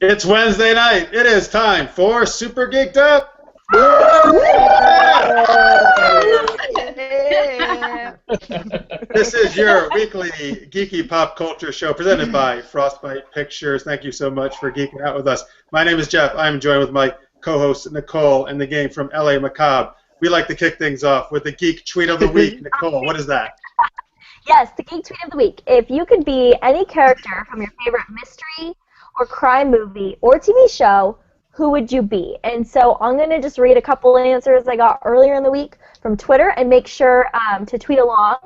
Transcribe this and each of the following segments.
It's Wednesday night. It is time for Super Geeked Up. This is your weekly geeky pop culture show presented by Frostbite Pictures. Thank you so much for geeking out with us. My name is Jeff. I'm joined with my co-host Nicole and the gang from LA Macabre. We like to kick things off with the Geek Tweet of the Week. Nicole, what is that? Yes, the Geek Tweet of the Week. If you could be any character from your favorite mystery or crime movie or TV show, who would you be? And so I'm going to just read a couple of answers I got earlier in the week from Twitter, and make sure to tweet along.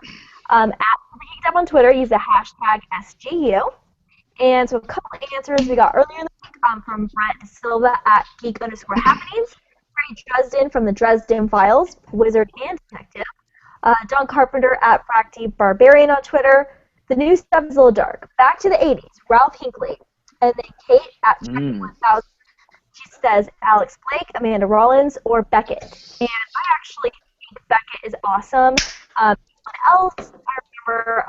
At Geeked Up on Twitter, use the hashtag SGU. And so a couple of answers we got earlier in the week from Brett De Silva at geek_happenings, Ray Dresden from the Dresden Files, wizard and detective, Don Carpenter at Fracty Barbarian on Twitter. The new stuff is a little dark. Back to the 80s, Ralph Hinckley. And then Kate at 1000. She says Alex Blake, Amanda Rollins, or Beckett. And I actually think Beckett is awesome. Someone else I remember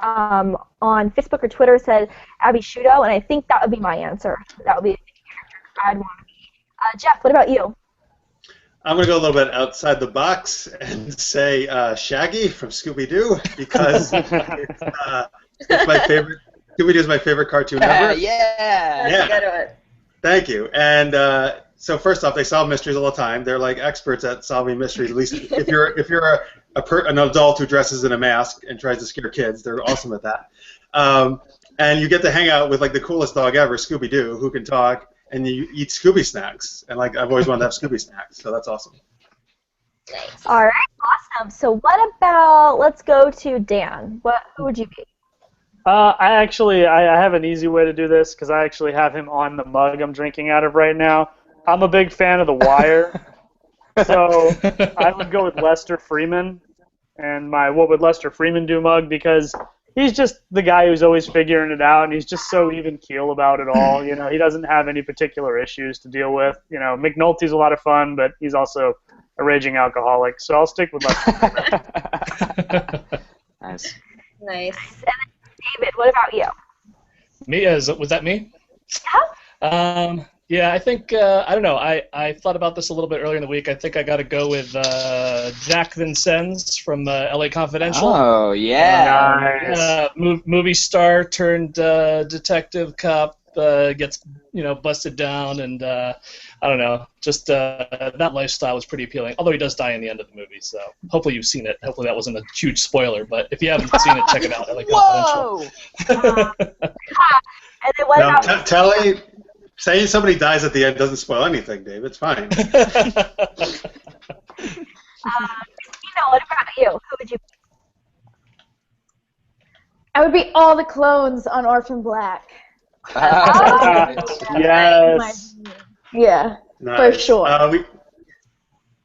on Facebook or Twitter said Abby Shudo, and I think that would be my answer. That would be the character I'd want to be. Jeff, what about you? I'm going to go a little bit outside the box and say Shaggy from Scooby-Doo because it's my favorite. Scooby-Doo is my favorite cartoon ever. Yeah. Thank you. And so first off, they solve mysteries all the time. They're like experts at solving mysteries. At least if you're an adult who dresses in a mask and tries to scare kids, they're awesome at that. And you get to hang out with like the coolest dog ever, Scooby-Doo, who can talk, and you eat Scooby snacks. And like I've always wanted to have Scooby snacks, so that's awesome. All right, awesome. So what about, let's go to Dan. Who would you be? I have an easy way to do this because I actually have him on the mug I'm drinking out of right now. I'm a big fan of The Wire, so I would go with Lester Freeman and my What Would Lester Freeman Do mug because he's just the guy who's always figuring it out, and he's just so even keel about it all. You know, he doesn't have any particular issues to deal with. You know, McNulty's a lot of fun, but he's also a raging alcoholic, so I'll stick with Lester Freeman. Nice. David, what about you? Me? Was that me? Yeah. Yeah, I think, I don't know, I thought about this a little bit earlier in the week. I think I got to go with Jack Vincennes from LA Confidential. Oh, yeah. Movie star turned detective cop, gets, busted down, and I don't know, just that lifestyle was pretty appealing, although he does die in the end of the movie, so hopefully you've seen it. Hopefully that wasn't a huge spoiler, but if you haven't seen it, check it out. LA Confidential. And then what about... Saying somebody dies at the end doesn't spoil anything, Dave. It's fine. What about you? Who would you be? I would be all the clones on Orphan Black. Yes. Yeah, Nice. for sure.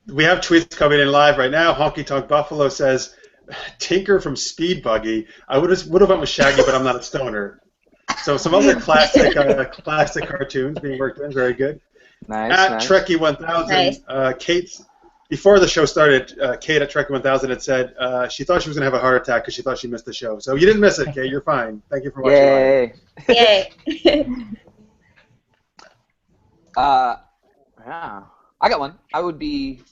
We have tweets coming in live right now. Honky Tonk Buffalo says, Tinker from Speed Buggy. I would have went with Shaggy, but I'm not a stoner. So some other classic cartoons being worked in. Very good. Nice. Trekkie 1000, Kate, before the show started, Kate at Trekkie 1000 had said she thought she was going to have a heart attack because she thought she missed the show. So you didn't miss it, Kate. You're fine. Thank you for watching. Yay. Yay. Yeah. I got one. I would be...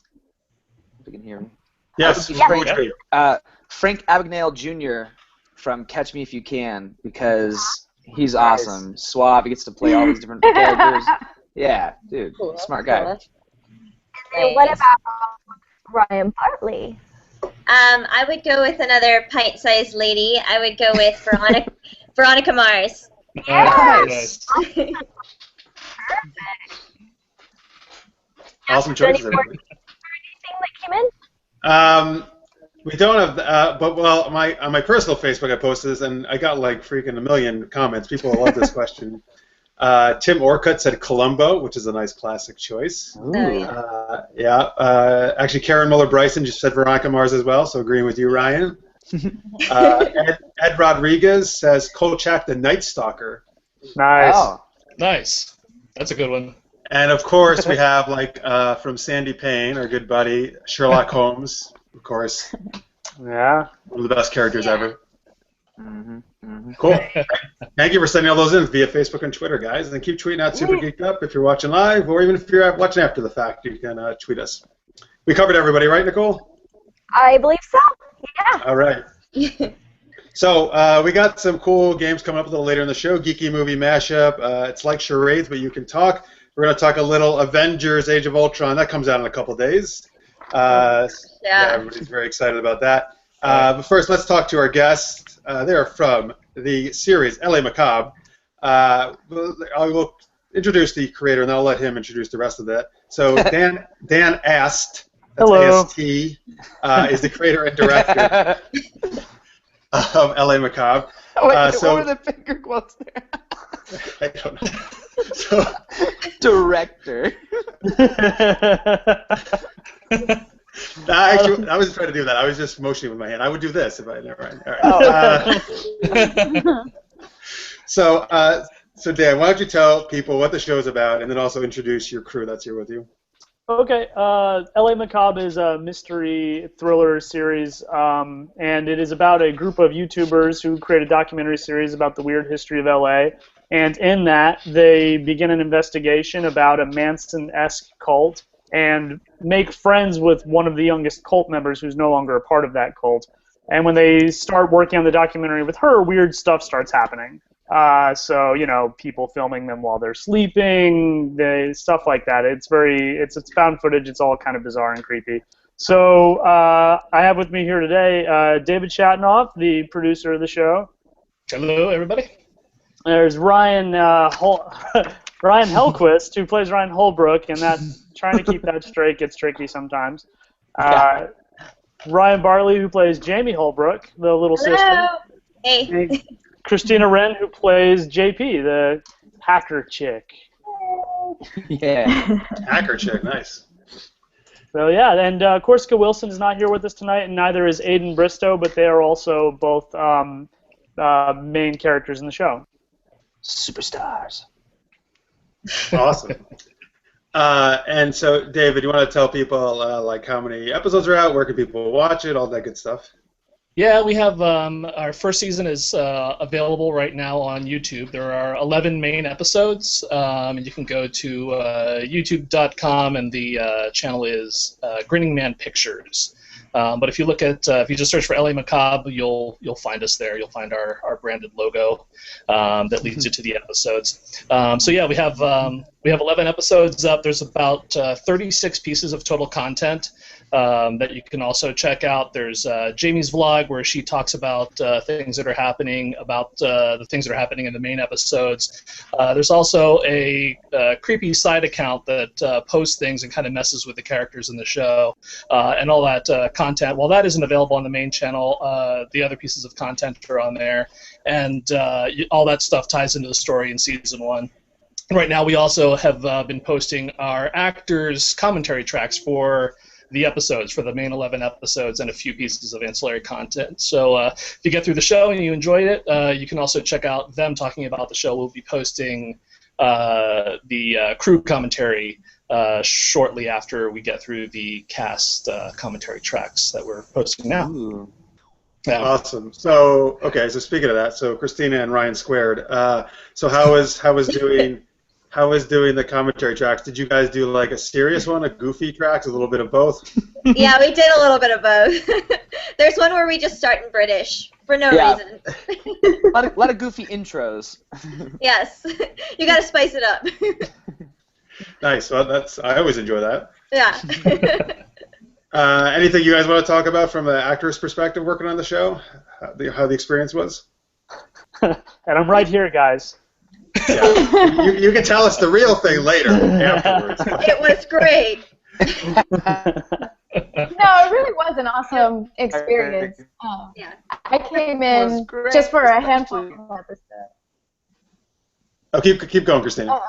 If you can hear me. Yes. Frank Abagnale Jr. from Catch Me If You Can because he's awesome. Suave. He gets to play all these different characters. Yeah, dude. Cool. Smart guy. And then what about Ryan Bartley? I would go with another pint-sized lady. I would go with Veronica Mars. Nice. Perfect. Awesome choices. Anything that came in? We don't have, but on my personal Facebook I posted this, and I got like freaking a million comments. People love this question. Tim Orcutt said Columbo, which is a nice classic choice. Actually, Karen Muller-Bryson just said Veronica Mars as well, so agreeing with you, Ryan. Ed Rodriguez says Kolchak the Night Stalker. Nice. Oh. Nice. That's a good one. And of course, we have from Sandy Payne, our good buddy, Sherlock Holmes. Of course. Yeah. One of the best characters ever. Mm-hmm. Cool. Thank you for sending all those in via Facebook and Twitter, guys. And keep tweeting out Super Geeked Up if you're watching live, or even if you're watching after the fact, you can tweet us. We covered everybody, right, Nicole? I believe so. Yeah. All right. So we got some cool games coming up a little later in the show. Geeky Movie Mashup. It's like Charades, but you can talk. We're going to talk a little Avengers, Age of Ultron. That comes out in a couple days. Yeah, everybody's very excited about that. But first, let's talk to our guests. They're from the series LA Macabre. I will introduce the creator, and then I'll let him introduce the rest of that. So Dan Ast, that's Hello. A-S-T, is the creator and director of LA Macabre. What were the finger quotes there? I don't know. So, Director. Actually, I wasn't trying to do that. I was just motioning with my hand. I would do this if I never mind. All right. So Dan, why don't you tell people what the show is about, and then also introduce your crew that's here with you. Okay, LA Macabre is a mystery thriller series, and it is about a group of YouTubers who create a documentary series about the weird history of LA. And in that, they begin an investigation about a Manson-esque cult and make friends with one of the youngest cult members who's no longer a part of that cult. And when they start working on the documentary with her, weird stuff starts happening. So, you know, people filming them while they're sleeping, stuff like that. It's found footage. It's all kind of bizarre and creepy. So I have with me here today David Shatnoff, the producer of the show. Hello, everybody. There's Ryan Ryan Hellquist, who plays Ryan Holbrook, and that trying to keep that straight gets tricky sometimes. Ryan Bartley, who plays Jamie Holbrook, the little sister. Hey. Christina Wren, who plays JP, the hacker chick. Yeah. Hacker chick, nice. So yeah, and Corsica Wilson is not here with us tonight, and neither is Aiden Bristow, but they are also both main characters in the show. Superstars. Awesome. And so, David, you want to tell people like how many episodes are out, where can people watch it, all that good stuff? Yeah, we have our first season is available right now on YouTube. There are 11 main episodes, and you can go to youtube.com, and the channel is Grinning Man Pictures. But if you look at, if you just search for LA Macabre, you'll find us there. You'll find our branded logo that leads you to the episodes. So yeah, we have 11 episodes up. There's about 36 pieces of total content that you can also check out. There's Jamie's vlog where she talks about things that are happening, the things that are happening in the main episodes. There's also a creepy side account that posts things and kind of messes with the characters in the show and all that content. While that isn't available on the main channel, the other pieces of content are on there, and all that stuff ties into the story in season 1. Right now, we also have been posting our actors' commentary tracks for the episodes, for the main 11 episodes, and a few pieces of ancillary content. So if you get through the show and you enjoyed it, you can also check out them talking about the show. We'll be posting the crew commentary shortly after we get through the cast commentary tracks that we're posting now. Ooh. Yeah. Awesome. So, okay, so speaking of that, so Christina and Ryan squared. So how was doing the commentary tracks? Did you guys do like a serious one, a goofy track, a little bit of both? Yeah, we did a little bit of both. There's one where we just start in British for no reason. A lot of goofy intros. Yes, you got to spice it up. Nice. Well, I always enjoy that. Yeah. Anything you guys want to talk about from an actor's perspective working on the show? How the experience was? And I'm right here, guys. Yeah. You can tell us the real thing later, afterwards. It was great. No, it really was an awesome experience. Yeah. I came in just for a handful of episodes. Oh, keep going, Christina.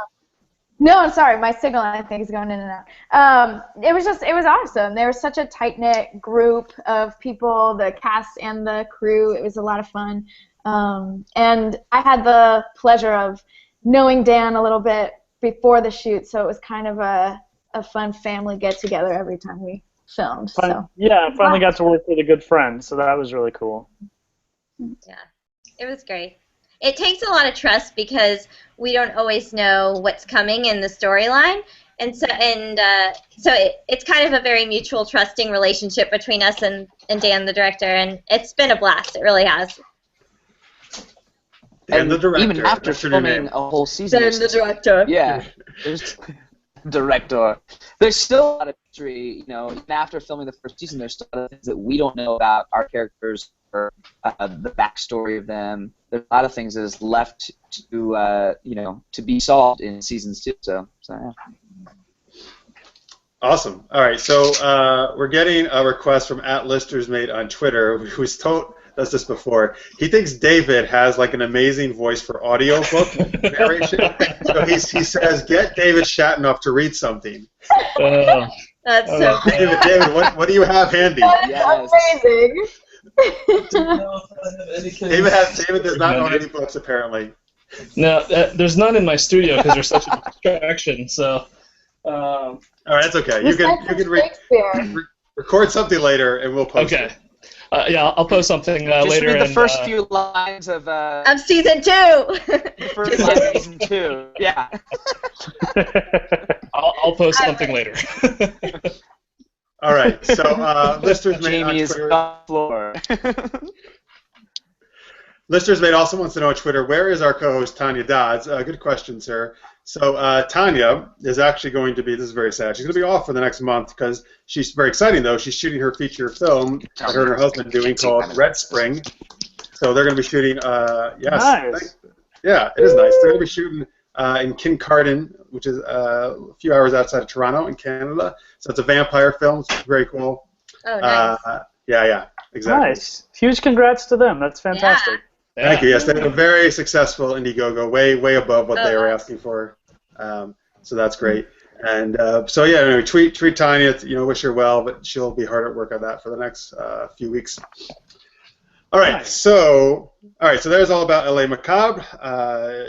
No, I'm sorry. My signal, I think, is going in and out. It was awesome. There was such a tight-knit group of people, the cast and the crew. It was a lot of fun. And I had the pleasure of knowing Dan a little bit before the shoot, so it was kind of a fun family get-together every time we filmed. So. Yeah, I finally got to work with a good friend, so that was really cool. Yeah. It was great. It takes a lot of trust because we don't always know what's coming in the storyline, and so it's kind of a very mutual, trusting relationship between us and Dan, the director, and it's been a blast. It really has. And the director. Even after filming a whole season. Dan, the director. Yeah. There's director. There's still a lot of mystery, even after filming the first season, there's still a lot of things that we don't know about our characters or the backstory of them. There's a lot of things that is left to, to be solved in seasons 2. So yeah. Awesome. All right, so we're getting a request from @ListersMate on Twitter, who's does this before. He thinks David has like an amazing voice for audiobook narration. So he says, get David Shatnoff to read something. That's so funny. David, what do you have handy? That's amazing. David does not own any books, apparently. No, there's none in my studio because there's such a distraction. So. All right, that's okay. You can record something later, and we'll post it. Yeah, I'll post something Just later. read the first few lines of season 2. The first line of season 2. Yeah. I'll post something later. All right. So listeners made on Jamie is Twitter. on the floor. Listeners made also wants to know on Twitter, where is our co-host Tanya Dodds? Good question, sir. So Tanya is actually going to be, this is very sad, she's going to be off for the next month because she's very exciting, though. She's shooting her feature film that her and her husband are doing called Red Spring. So they're going to be shooting, yes. Nice. Yeah, it is nice. They're going to be shooting in Kincardine, which is a few hours outside of Toronto in Canada. So it's a vampire film. It's very cool. Oh, nice. Yeah, exactly. Nice. Huge congrats to them. That's fantastic. Yeah. Thank you. Yes, they had a very successful Indiegogo, way above what they were asking for. So that's great. And so yeah, anyway, tweet Tanya. Wish her well, but she'll be hard at work on that for the next few weeks. All right. Nice. So there's all about LA Macabre.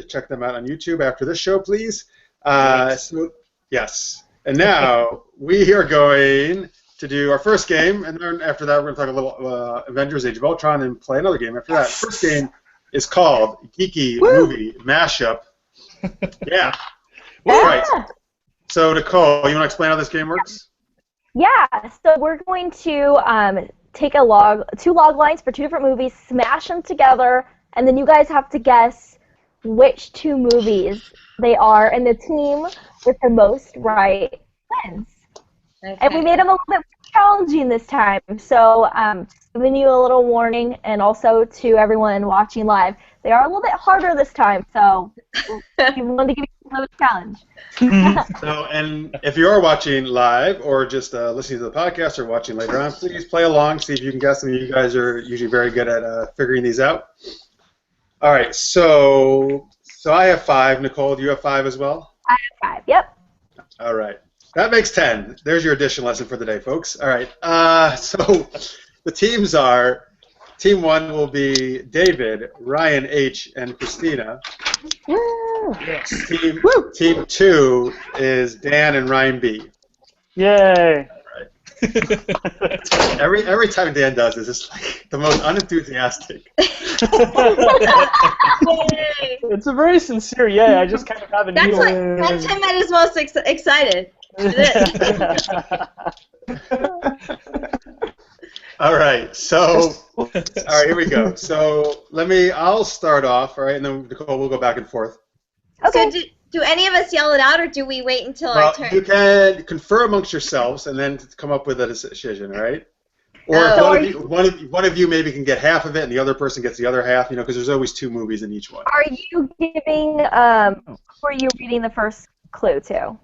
Check them out on YouTube after this show, please. Yes. And now we are going to do our first game, and then after that we're going to talk a little Avengers: Age of Ultron and play another game after that. First game is called Geeky Movie Mashup. Yeah. All right. So Nicole, you want to explain how this game works? Yeah, so we're going to take two log lines for two different movies, smash them together, and then you guys have to guess which two movies they are, and the team with the most right wins. Okay. And we made them a little bit challenging this time, so giving you a little warning, and also to everyone watching live, they are a little bit harder this time, so we wanted to give you a little challenge. So, and if you are watching live or just listening to the podcast or watching later on, please play along, see if you can guess them. You guys are usually very good at figuring these out. All right, so I have 5. Nicole, do you have 5 as well? I have 5, yep. All right. That makes 10. There's your addition lesson for the day, folks. All right. So the teams are, Team 1 will be David, Ryan H., and Christina. Woo! Yes. Team 2 is Dan and Ryan B. Yay. Every time Dan does this, it's like the most unenthusiastic. It's a very sincere yay. I just kind of have an That's him at his most excited. All right, so here we go. So I'll start off, all right, and then Nicole will go back and forth. Okay. So do any of us yell it out, or do we wait until our turn? You can confer amongst yourselves and then come up with a decision, all right? Or one of you maybe can get half of it, and the other person gets the other half, because there's always 2 movies in each one. Are you giving, who are you reading the first clue to?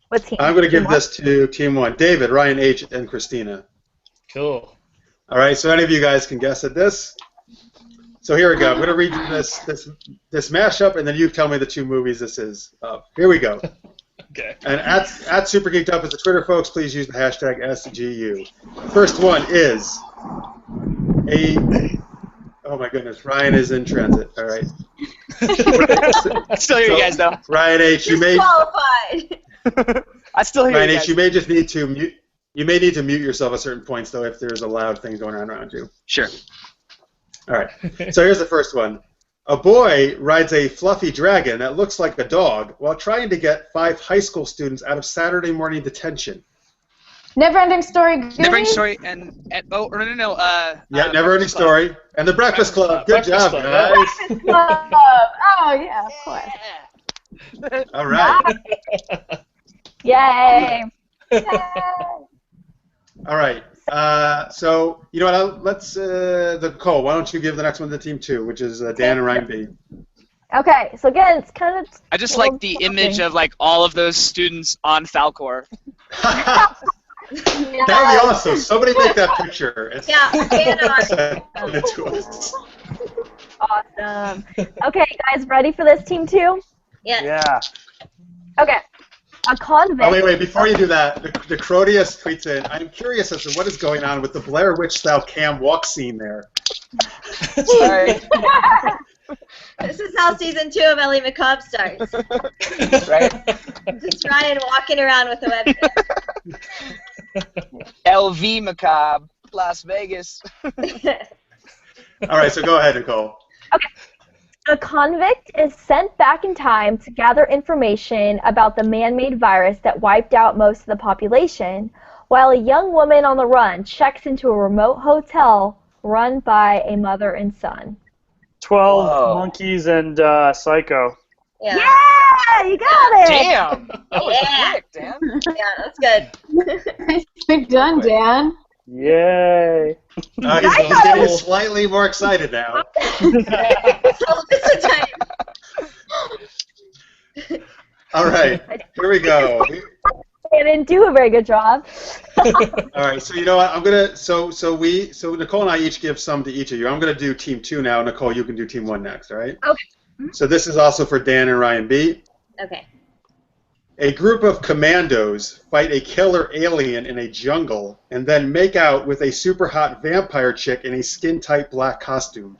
What team? I'm going to give this to Team 1, David, Ryan H., and Christina. Cool. All right, so any of you guys can guess at this. So here we go. I'm going to read you this mashup, and then you tell me the 2 movies this is of. Here we go. Okay. And at Super Geeked Up is the Twitter, folks. Please use the hashtag SGU. First one is oh my goodness, Ryan is in transit. All right. I still hear you guys, though. Ryan H., you may. Qualified. I still hear Ryan you H., guys. you may just need to mute. You may need to mute yourself at certain points, though, if there's a loud thing going on around you. Sure. All right. So here's the first one. A boy rides a fluffy dragon that looks like a dog while trying to get 5 high school students out of Saturday morning detention. Never-ending Story. Goonies? Never-ending Story and no. Never-ending Story and The Breakfast Club. Good job, guys. Breakfast Club. Oh yeah, of course. All right. Yay! All right. So you know what? Let's Nicole. Why don't you give the next one to Team 2, which is Dan and Ryan B. Okay, so again, it's kind of. I just like the image of like all of those students on Falcor. That would be awesome. Somebody make that picture. Send it to us. Awesome. Okay, guys, ready for this, Team 2? Yes. Yeah. Okay. A convict. Oh, wait. Before you do that, the Crodius tweets in, I'm curious as to what is going on with the Blair Witch-style cam walk scene there. Sorry. This is how season 2 of Ellie Macabre starts. Right? It's Ryan walking around with a webcam. LV Macabre, Las Vegas. All right, so go ahead, Nicole. Okay. A convict is sent back in time to gather information about the man-made virus that wiped out most of the population, while a young woman on the run checks into a remote hotel run by a mother and son. 12 Whoa. Monkeys and Psycho. Yeah. Yeah, you got it. Damn! That was Yeah. quick, Dan. Yeah, that's good. Nicely done, Dan. Yay! He's getting slightly more excited now. All right, here we go. I didn't do a very good job. All right, so you know what? I'm gonna so Nicole and I each give some to each of you. I'm gonna do Team 2 now. Nicole, you can do Team 1 next. All right? Okay. So this is also for Dan and Ryan B. Okay. A group of commandos fight a killer alien in a jungle and then make out with a super hot vampire chick in a skin-tight black costume.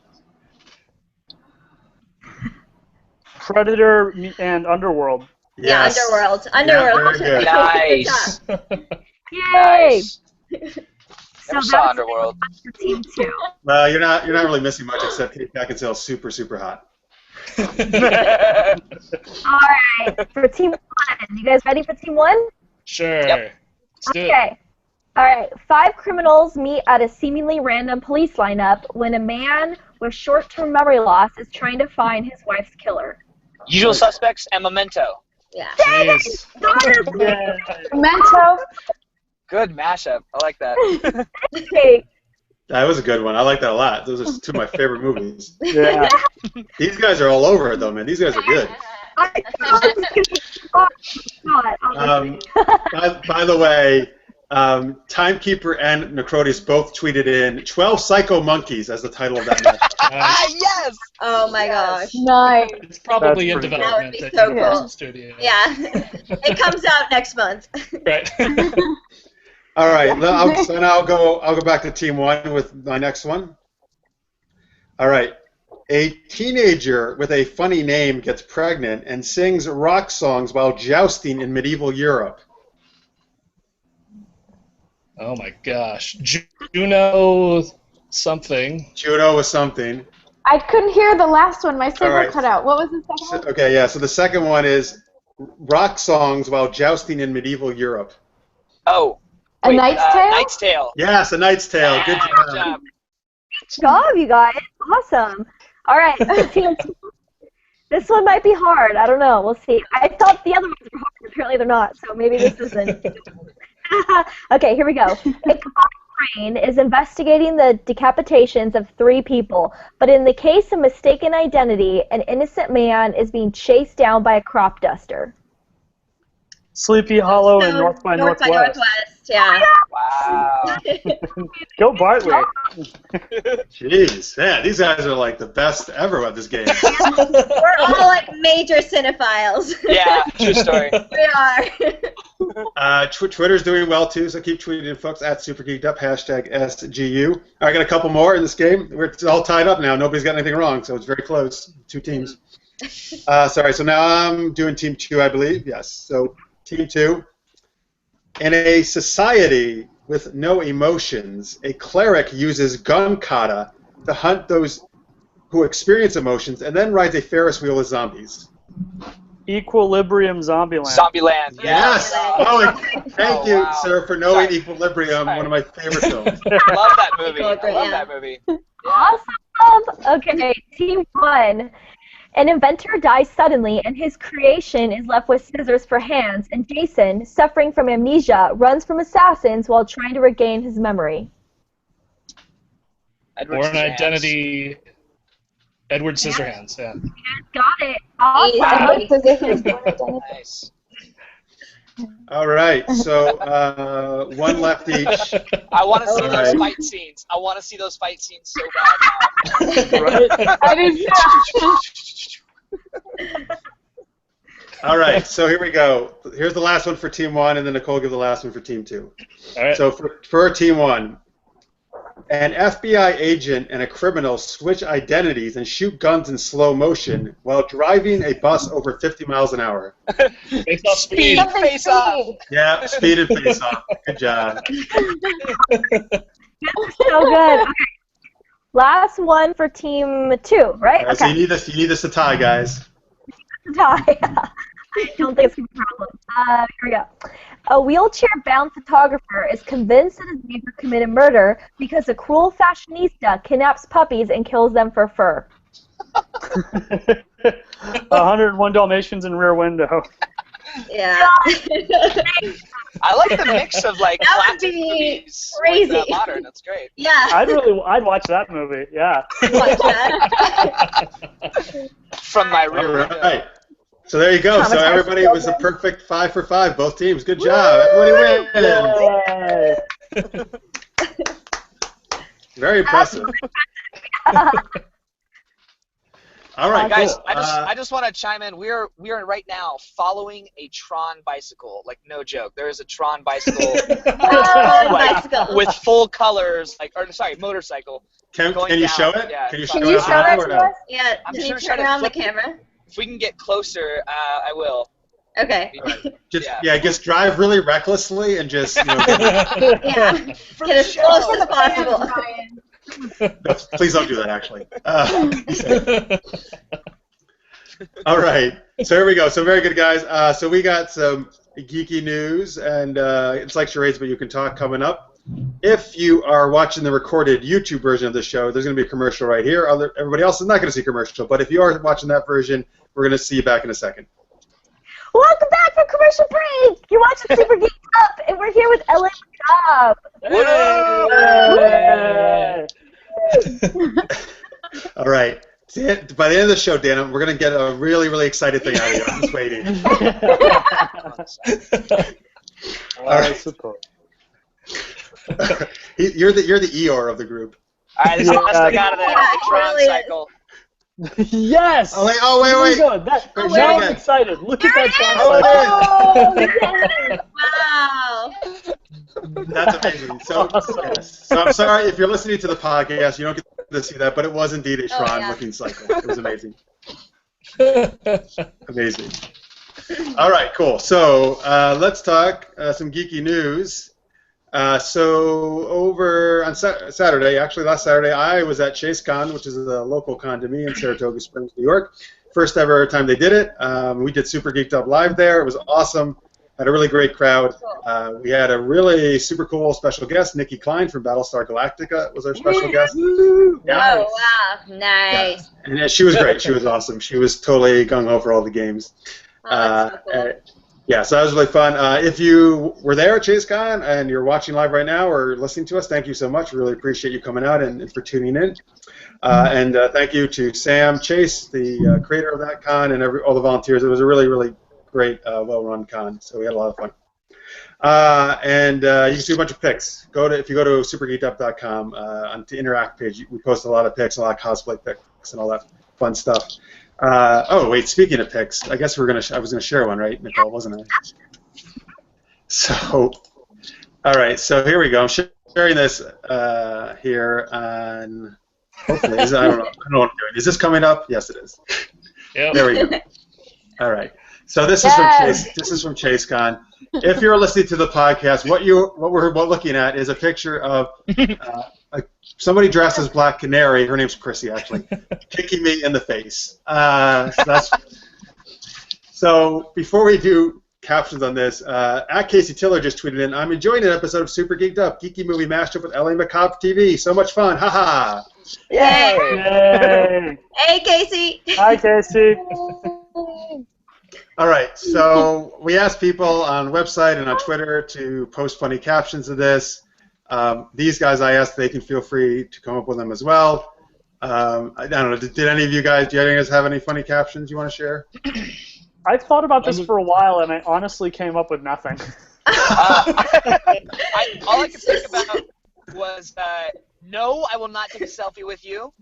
Predator and Underworld. Yes. Yeah, Underworld. very good. Nice. Yay! Nice. So Never saw that's Underworld. for Team 2. Well, you're not really missing much except Kate Beckinsale's super, super hot. All right, for Team 1. You guys ready for Team 1? Sure. Yep. Let's do it. Okay. All right. 5 criminals meet at a seemingly random police lineup when a man with short-term memory loss is trying to find his wife's killer. Usual Suspects and Memento. Yeah. Jeez. Yeah. Memento. Good mashup. I like that. Okay. That was a good one. I like that a lot. Those are 2 of my favorite movies. Yeah. These guys are all over it, though, man. These guys are good. By the way, Timekeeper and Necrotis both tweeted in 12 Psycho Monkeys as the title of that match. Yes! Oh my gosh. Nice. It's probably That's in pretty development good. at That would be so Universal cool. Studios. Yeah. It comes out next month. Right. All right, so now I'll go back to Team 1 with my next one. All right. A teenager with a funny name gets pregnant and sings rock songs while jousting in medieval Europe. Oh my gosh. Juno something. Juno was something. I couldn't hear the last one. My signal All right. cut out. What was the second one? Okay, yeah, so the second one is rock songs while jousting in medieval Europe. Oh. A Knight's Tale? Knight's Tale. Yes, A Knight's Tale. Good Yeah, job. good job. Good job, you guys. Awesome. All right. Team 2. This one might be hard. I don't know. We'll see. I thought the other ones were hard. Apparently they're not. So maybe this isn't. Okay, here we go. A crime brain is investigating the decapitations of 3 people, but in the case of mistaken identity, an innocent man is being chased down by a crop duster. Sleepy Hollow and North by North by Northwest. Northwest, yeah. Wow. Go Bartley. Jeez, man, these guys are like the best ever at this game. We're all like major cinephiles. Yeah, true story. We are. Twitter's doing well too, so keep tweeting in, folks, at @SuperGeekedUp, #SGU. I got a couple more in this game. It's all tied up now. Nobody's got anything wrong, so it's very close. 2 teams. Sorry, so now I'm doing Team 2, I believe. Yes, so Team 2. In a society with no emotions, a cleric uses gun kata to hunt those who experience emotions and then rides a Ferris wheel with zombies? Equilibrium Zombieland. Zombieland. Yes. Oh, thank you, wow. sir, for knowing Equilibrium, one of my favorite films. I love that movie. I love Yeah. that movie. Awesome. Okay, team 1. An inventor dies suddenly, and his creation is left with scissors for hands, and Jason, suffering from amnesia, runs from assassins while trying to regain his memory. Edward Born Scissorhands. Identity. Edward Scissorhands. Yeah. Got it. Awesome. Easy. Nice. All right, so one left each. I want to see All those right. fight scenes. I want to see those fight scenes so bad now. Right? I did All right, so here we go. Here's the last one for Team 1, and then Nicole give the last one for Team 2. All right. So for Team 1, an FBI agent and a criminal switch identities and shoot guns in slow motion while driving a bus over 50 miles an hour. Face off Speed, speed. face off. Yeah, speed and face off. Good job. So good. Okay. Last one for team 2, right? All right, so you need this to tie, guys. Tie. I don't think it's going to be a problem. Here we go. A wheelchair-bound photographer is convinced that his neighbor committed murder because a cruel fashionista kidnaps puppies and kills them for fur. 101 Dalmatians in Rear Window. Yeah. I like the mix of like That would classic be movies crazy. with modern. That's great. Yeah. I'd watch that movie. Yeah. Watch that. From my All rear window. right. So there you go. So everybody, it was a perfect 5 for 5, both teams. Good job. Everybody wins. Yay. Very impressive. All right, Guys, cool. I just want to chime in. We are right now following a Tron bicycle. Like, no joke. There is a Tron bicycle Bicycle. with full colors, motorcycle. Can going you down. show it? Yeah. Can you Can show you it show that or to no? us? Yeah. I'm Can just you gonna try turn to around the flip- camera? If we can get closer, I will. Okay. Just drive really recklessly and just Yeah. For Get the as close show. as possible. no, please don't do that. Actually. All right. So here we go. So very good, guys. So we got some geeky news, and it's like charades, but you can talk coming up. If you are watching the recorded YouTube version of the show, there's going to be a commercial right here. Everybody else is not going to see a commercial, but if you are watching that version, we're going to see you back in a second. Welcome back from commercial break. You're watching Super Geeked Up, and we're here with Ellen Macabre. All right. By the end of the show, Dan, we're going to get a really, really excited thing out of you. I'm just waiting. All right. You're the Eeyore of the group. All right, this is the best I got of Yeah, that it Tron really is. cycle. Yes. Oh wait! Here we go. Now I'm excited. Look at that Tron cycle. Wow. That's amazing. So, yes. So I'm sorry if you're listening to the podcast, you don't get to see that, but it was indeed a Tron-looking cycle. It was amazing. Amazing. All right, cool. So let's talk some geeky news. So over on Saturday, actually last Saturday, I was at ChaseCon, which is a local con to me in Saratoga Springs, New York. First ever time they did it. We did Super Geeked Up live there. It was awesome. Had a really great crowd. We had a really super cool special guest, Nikki Klein from Battlestar Galactica was our special guest. Yeah. Oh, wow. Nice. Yeah. And she was great. She was awesome. She was totally gung-ho for all the games. Oh, that's so cool. Yeah, so that was really fun. If you were there at ChaseCon and you're watching live right now or listening to us, thank you so much. We really appreciate you coming out and for tuning in. And thank you to Sam Chase, the creator of that con, and all the volunteers. It was a really, really great, well-run con, so we had a lot of fun. And you can see a bunch of pics. If you go to supergeekedup.com, on the Interact page, we post a lot of pics, a lot of cosplay pics, and all that fun stuff. Oh wait, speaking of pics, I guess I was gonna share one, right, Nicole, wasn't I? So, all right, so here we go. I'm sharing this here on. Hopefully, I don't know what I'm doing. Is this coming up? Yes, it is. Yep. There we go. All right. So this is from Chase. This is from ChaseCon. If you're listening to the podcast, what we're looking at is a picture of somebody dressed as Black Canary. Her name's Chrissy, actually, kicking me in the face. So before we do captions on this, at Casey Tiller just tweeted in, I'm enjoying an episode of Super Geeked Up, geeky movie mashup with LA Macabre TV. So much fun, haha. Yay! Yay! Hey, Casey. Hi, Casey. All right, so we asked people on the website and on Twitter to post funny captions of this. These guys, I asked, they can feel free to come up with them as well. I don't know, did any of you guys, do you guys have any funny captions you want to share? I thought about this for a while, and I honestly came up with nothing. All I could think about was, no, I will not take a selfie with you.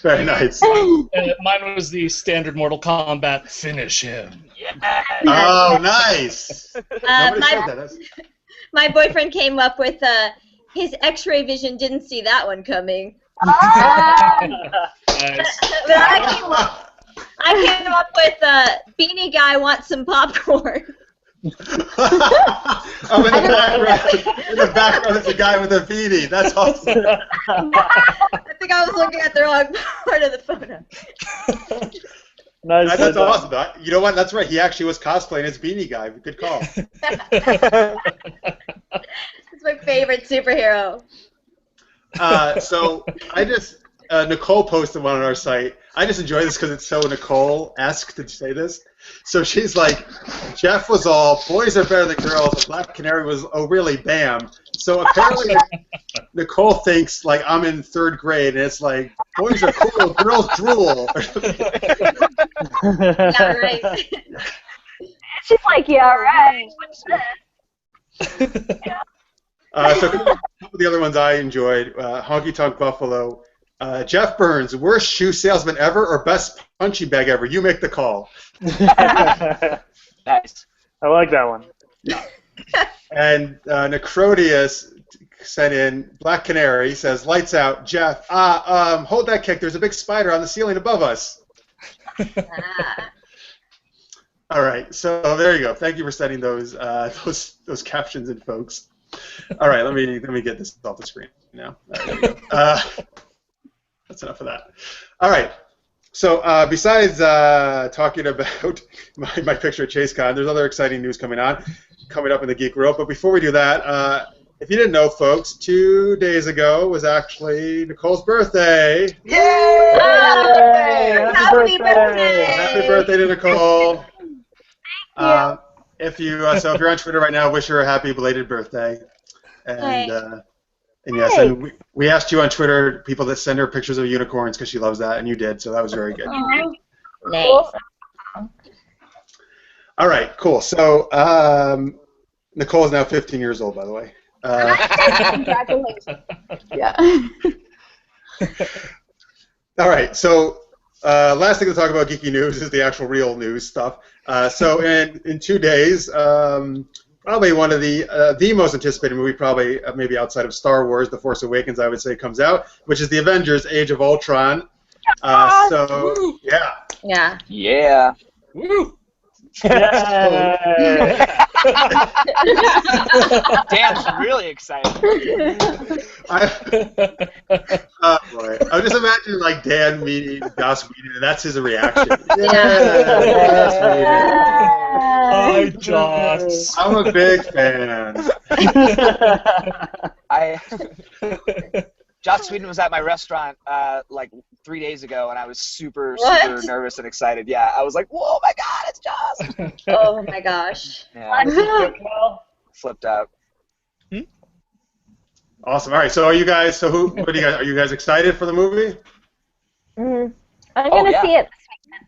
Very nice. Mine was the standard Mortal Kombat, finish him. Yeah. Oh, nice. Nobody said that. My boyfriend came up with his X-ray vision didn't see that one coming. Nice. But I came up with Beanie Guy wants some popcorn. Oh, in the background is a guy with a beanie. That's awesome. I think I was looking at the wrong part of the photo. Nice. That's awesome. You know what? That's right. He actually was cosplaying as Beanie Guy. Good call. It's my favorite superhero. So I just Nicole posted one on our site. I just enjoy this because it's so Nicole-esque to say this. So she's like, Jeff was all, boys are better than girls, and Black Canary was, oh really, bam. So apparently Nicole thinks like I'm in 3rd grade, and it's like, boys are cool, girls drool. Yeah, right. She's like, yeah, right. What's this? So a couple of the other ones I enjoyed, Honky Tonk Buffalo. Jeff Burns, worst shoe salesman ever or best punching bag ever? You make the call. Nice. I like that one. And Necrodius sent in, Black Canary says, lights out, Jeff, hold that kick, there's a big spider on the ceiling above us. All right, so there you go. Thank you for sending those captions in, folks. All right, let me get this off the screen now. All right, there we go. That's enough of that. All right. So besides talking about my picture at ChaseCon, there's other exciting news coming up in the geek world. But before we do that, if you didn't know, folks, 2 days ago was actually Nicole's birthday. Yay! Happy birthday! Happy birthday to Nicole. If you're on Twitter right now, wish her a happy belated birthday. And yes, and we asked you on Twitter, people that send her pictures of unicorns because she loves that, and you did, so that was very good. Nice. All right, cool. So Nicole is now 15 years old, by the way. Congratulations. Yeah. All right, so last thing to talk about geeky news is the actual real news stuff. So in 2 days, probably one of the most anticipated movie, probably maybe outside of Star Wars, The Force Awakens, I would say, comes out, which is the Avengers: Age of Ultron. So yeah. Yeah. Yeah. Woo! Dan's really excited. Boy. I just imagine like Dan meeting Joss Whedon, and that's his reaction. Hi, Joss. I'm a big fan. Joss Whedon was at my restaurant like 3 days ago, and I was super nervous and excited. Yeah, I was like, "Whoa, my God, it's Joss!" Oh my gosh. Yeah, flipped out. Awesome. All right. So are you guys? What do you guys? Are you guys excited for the movie? I'm gonna see it this weekend.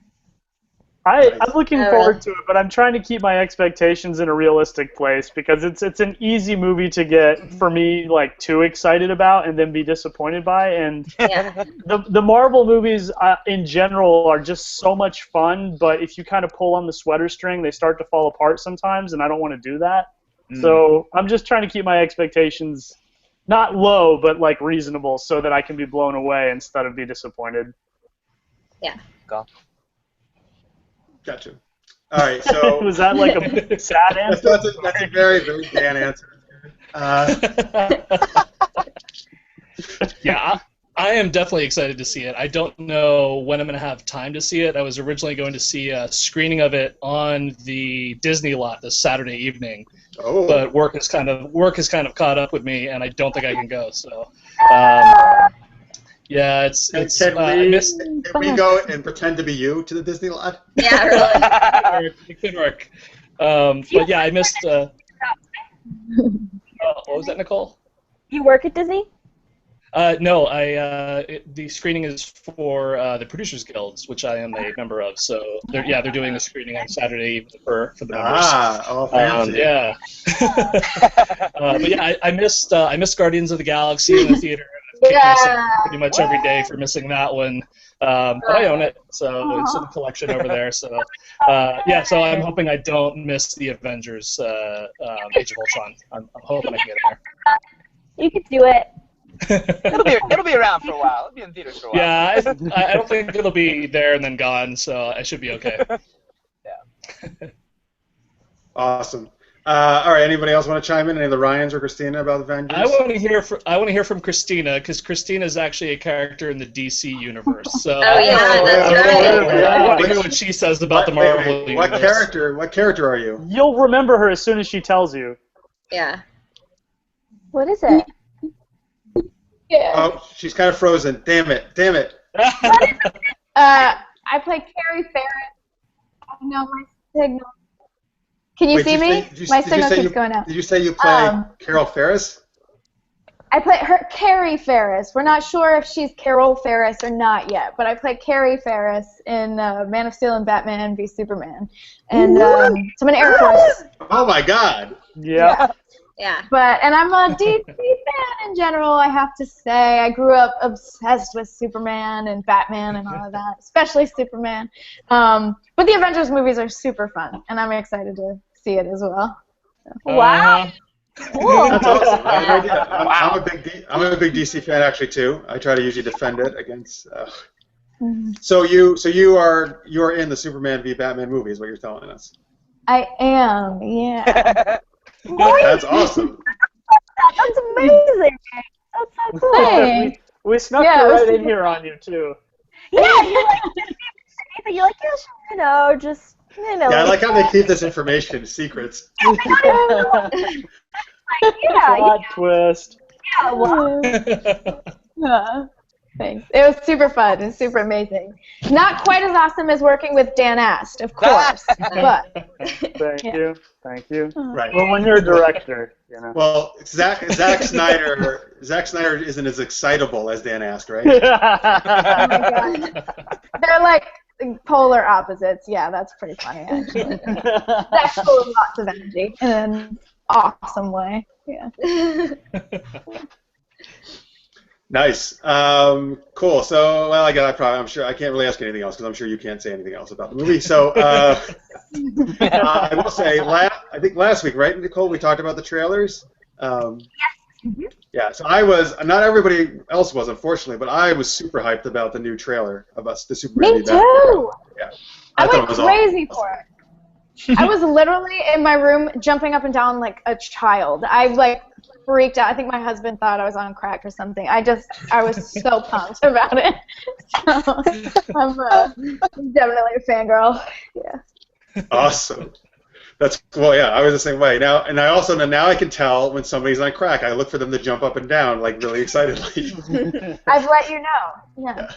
I'm looking forward to it, but I'm trying to keep my expectations in a realistic place because it's an easy movie to get, for me, like too excited about and then be disappointed by. And the Marvel movies in general are just so much fun, but if you kind of pull on the sweater string, they start to fall apart sometimes, and I don't want to do that. So I'm just trying to keep my expectations not low, but like reasonable, so that I can be blown away instead of be disappointed. Yeah. Go. Gotcha. All right, so was that like a sad answer? That's a very, very Dan answer. Yeah, I am definitely excited to see it. I don't know when I'm going to have time to see it. I was originally going to see a screening of it on the Disney lot this Saturday evening, but work has kind of caught up with me, and I don't think I can go. So, yeah, Can we go and pretend to be you to the Disney lot? Yeah, really. It could work. But yeah, I missed. What was that, Nicole? You work at Disney? No, the screening is for the Producers Guilds, which I am a member of. So they're doing a screening on Saturday evening for the members. Fancy. Yeah. But yeah, I missed Guardians of the Galaxy in the theater. I've kicked myself pretty much every day for missing that one. But I own it, so it's in the collection over there. So yeah, so I'm hoping I don't miss the Avengers Age of Ultron. I'm hoping I can get in there. You could do it. It'll be around for a while. It'll be in theaters for a while. Yeah, I don't think it'll be there and then gone, so I should be okay. Yeah. Awesome. All right. Anybody else want to chime in? Any of the Ryans or Christina about Avengers? I want to hear from Christina, because Christina is actually a character in the DC universe. So Oh, yeah, that's right. I want to hear what she says about the Marvel universe. What character are you? You'll remember her as soon as she tells you. Yeah. What is it? Yeah. Oh, she's kind of frozen. Damn it. I play Carrie Farrett. Oh no, my signal. Can you see me? My signal keeps going out. Did you say you play Carol Ferris? I play her Carrie Ferris. We're not sure if she's Carol Ferris or not yet, but I play Carrie Ferris in Man of Steel and Batman v Superman. And so I'm an Air Force. Oh my God. Yeah. Yeah. And I'm a DC fan in general, I have to say. I grew up obsessed with Superman and Batman and all of that, especially Superman. But the Avengers movies are super fun, and I'm excited to see it as well. Wow. Cool. That's awesome. I have no idea. I'm a big DC fan actually too. I try to usually defend it against. So you are in the Superman v Batman movie, is what you're telling us. I am, yeah. That's awesome. That's amazing. That's so cool. Thanks. We snuck Yeah, her it was right in super here on you too. Yeah, you're like, you're like, yeah, sure, Yeah, I like how they keep this information secrets. Plot twist. Yeah, well, Thanks. It was super fun and super amazing. Not quite as awesome as working with Dan Ast, of course, but Thank you. Right. Well, when you're a director, you know. Well, Zack Snyder isn't as excitable as Dan Ast, right? oh my God. They're like polar opposites. Yeah, that's pretty funny, actually. That's full of lots of energy in an awesome way. Yeah. Nice. Cool. So, well, I'm sure I can't really ask anything else because I'm sure you can't say anything else about the movie. So, I will say, I think last week, right, Nicole, we talked about the trailers. Yeah. So not everybody else was, unfortunately, but I was super hyped about the new trailer about the Superman. Me too. Yeah. I went crazy for it. I was literally in my room jumping up and down like a child. I freaked out. I think my husband thought I was on crack or something. I was so pumped about it. So, I'm definitely a fangirl. Yeah. Awesome. Yeah, I was the same way. Now I can tell when somebody's on crack. I look for them to jump up and down like really excitedly. I've let you know. Yeah.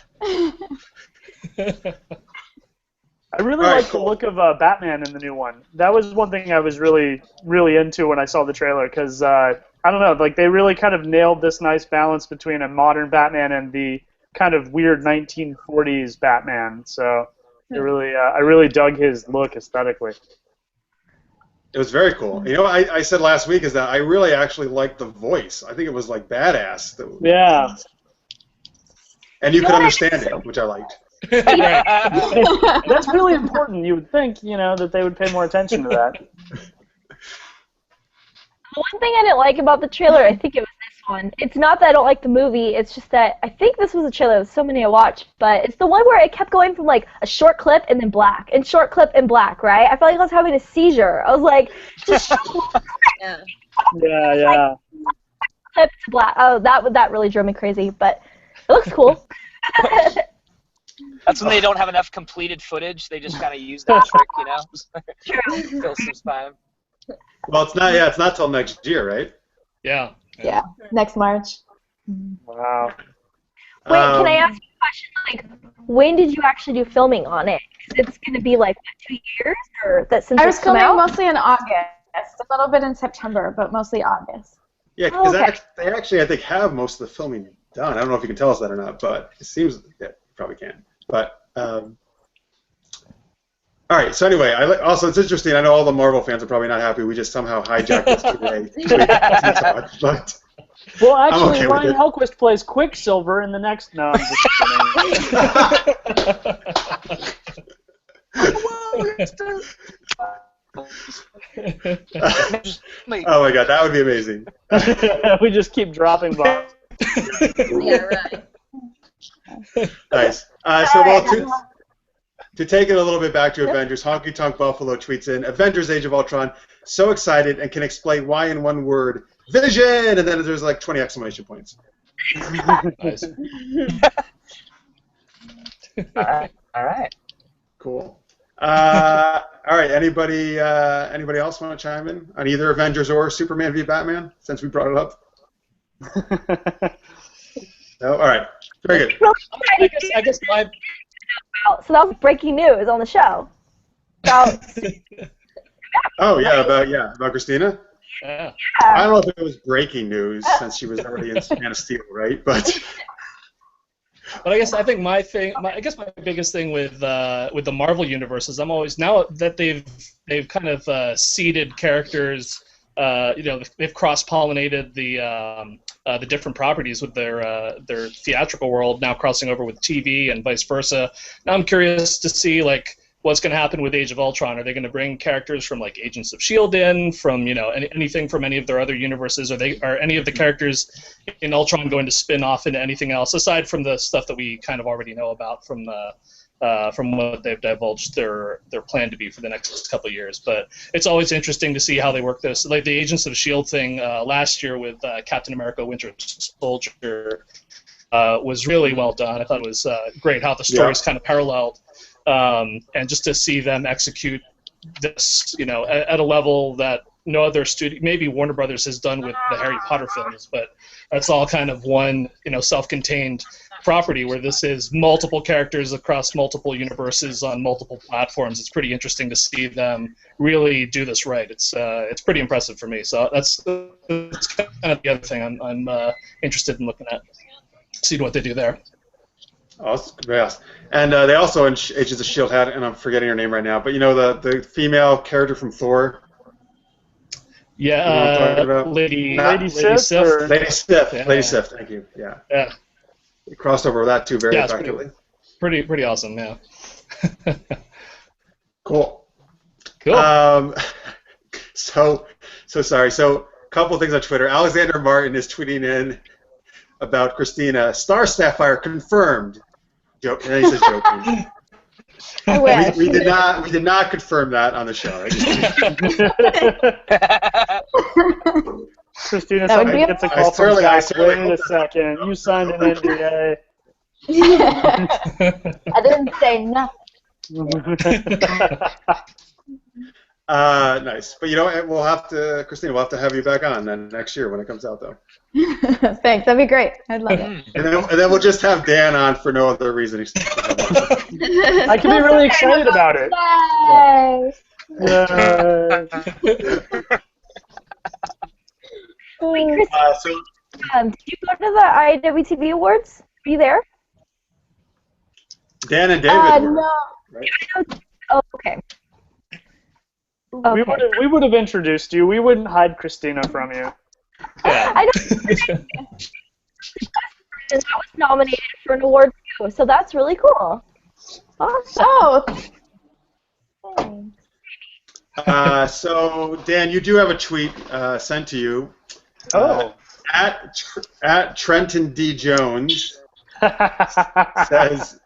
I really like the look of Batman in the new one. That was one thing I was really, really into when I saw the trailer, because I don't know, like they really kind of nailed this nice balance between a modern Batman and the kind of weird 1940s Batman. So I really dug his look aesthetically. It was very cool. You know, I said last week is that I really actually liked the voice. I think it was like badass. Yeah. And you could understand it, which I liked. That's really important. You would think, that they would pay more attention to that. one thing I didn't like about the trailer, I think it was this one. It's not that I don't like the movie. It's just that I think this was a trailer. There's so many I watched, but it's the one where it kept going from like a short clip and then black and short clip and black. Right? I felt like I was having a seizure. I was like, just Yeah. Yeah. clip to black. Oh, that really drove me crazy. But it looks cool. That's when they don't have enough completed footage. They just kind of use that trick, you know? Fill some time. Well, it's not. Yeah, it's not till next year, right? Yeah. Yeah, next March. Wow. Wait, can I ask you a question? Like, when did you actually do filming on it? It's going to be like what, 2 years, or that since I was it's come filming out? mostly in August, a little bit in September, but mostly August. Yeah, because Okay. they actually, I think, have most of the filming done. I don't know if you can tell us that or not, but it seems that you probably can. But all right. So anyway, also it's interesting. I know all the Marvel fans are probably not happy. We just somehow hijacked this today. But Well, actually, okay with Ryan it. Hellquist plays Quicksilver in the next. No, I'm just oh my God, that would be amazing. kidding. We just keep dropping bombs. Yeah, right. Nice. To take it a little bit back to Avengers, Honky Tonk Buffalo tweets in, Avengers Age of Ultron, so excited and can explain why in one word, vision! And then there's like 20 exclamation points. Nice. All right. Cool. All right, anybody else want to chime in on either Avengers or Superman v Batman, since we brought it up? No? All right, very good. I guess my So that was breaking news on the show. About, Oh, yeah, about Christina? yeah. I don't know if it was breaking news since she was already in Man of Steel, right? But But I think my biggest thing with the Marvel universe is I'm always, now that they've kind of seeded characters, they've cross-pollinated the different properties with their theatrical world now crossing over with TV and vice versa. Now I'm curious to see like what's going to happen with Age of Ultron. Are they going to bring characters from like Agents of S.H.I.E.L.D. in, from anything from any of their other universes? Are any of the characters in Ultron going to spin off into anything else aside from the stuff that we kind of already know about from what they've divulged their plan to be for the next couple of years? But it's always interesting to see how they work this. Like the Agents of S.H.I.E.L.D. thing last year with Captain America: Winter Soldier was really well done. I thought it was great how the stories kind of paralleled. And just to see them execute this, at a level that no other studio, maybe Warner Brothers has done with the Harry Potter films, but that's all kind of one, self-contained property where this is multiple characters across multiple universes on multiple platforms. It's pretty interesting to see them really do this right. It's pretty impressive for me. So that's kind of the other thing I'm interested in looking at, seeing what they do there. awesome, yes. And they also in Agents of S.H.I.E.L.D. had, and I'm forgetting her name right now, but the female character from Thor. Yeah, You know what I'm talking about? Lady Sif, Sif. or- Lady Sif. Yeah. Lady Sif, thank you. Yeah. Yeah, It crossed over with that too very Yeah, it's effectively. pretty awesome. Yeah. Cool. Cool. So sorry. So a couple things on Twitter. Alexander Martin is tweeting in about Christina. Star Sapphire confirmed. Joke. And he says joking. I wish. we did not confirm that on the show. Right? Christina That would suddenly be gets a I call from certainly- I Zach. certainly Wait a hope second. You signed an NDA. I didn't say nothing. Nice. But we'll have to, Christina, we'll have to have you back on then next year when it comes out, though. Thanks, that'd be great. I'd love it. And then we'll just have Dan on for no other reason. I can be really excited about it. Yay! wait, Chris, So did you go to the IWTV Awards? Were you there? Dan and David were, No. right? Oh, okay. Okay. We would have introduced you. We wouldn't hide Christina from you. I know that was nominated for an award too, so that's really cool. Awesome. Oh. So Dan, you do have a tweet sent to you. Oh. at Trenton D. Jones says,